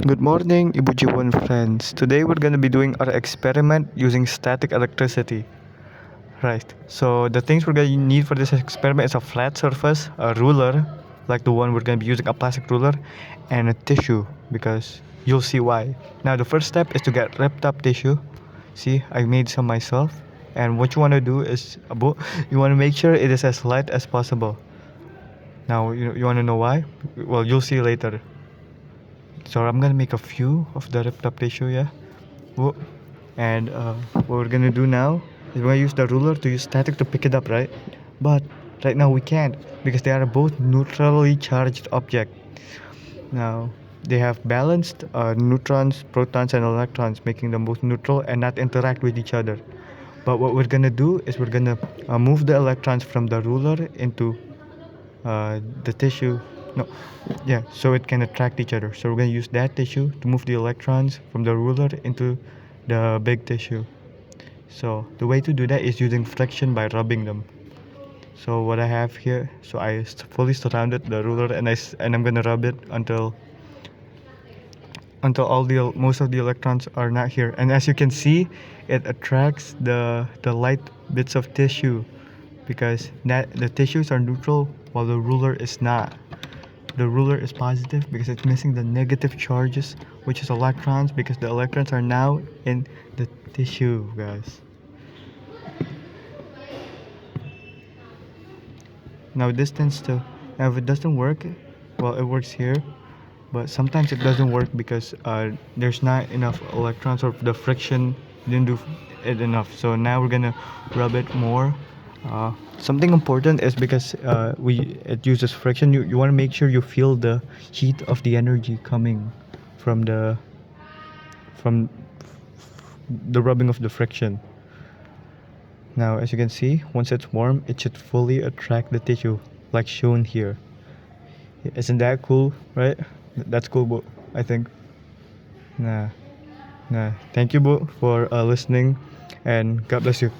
Good morning, Ibujiwan friends. Today we're gonna be doing our experiment using static electricity. Right. So the things we're gonna need for this experiment is a flat surface, a ruler, like the one we're gonna be using, a plastic ruler, and a tissue, because you'll see why. Now the first step is to get ripped up tissue. See, I made some myself. And what you wanna do is, you wanna make sure it is as light as possible. Now you wanna know why? Well, you'll see later. So I'm gonna make a few of the ripped up tissue, yeah. And what we're gonna do now is we're gonna use the ruler to use static to pick it up, right? But right now we can't because they are both neutrally charged objects. Now they have balanced neutrons, protons, and electrons, making them both neutral and not interact with each other. But what we're gonna do is we're gonna move the electrons from the ruler into the tissue. No, yeah, so it can attract each other. So we're going to use that tissue to move the electrons from the ruler into the big tissue. So the way to do that is using friction by rubbing them. So what I have here, so I fully surrounded the ruler, and I'm gonna rub it until all the most of the electrons are not here. And as you can see, it attracts the light bits of tissue because that the tissues are neutral while the ruler is not. The ruler is positive because it's missing the negative charges, which is electrons, because the electrons are now in the tissue, guys. Now this tends to, now if it doesn't work, well, it works here, but sometimes it doesn't work because there's not enough electrons, or the friction didn't do it enough. So now we're gonna rub it more. Something important is because it uses friction. You want to make sure you feel the heat of the energy coming from from the rubbing of the friction. Now, as you can see, once it's warm, it should fully attract the tissue, like shown here. Isn't that cool, right? That's cool, Bo, I think. Nah, nah. Thank you, Bo, for listening, and God bless you.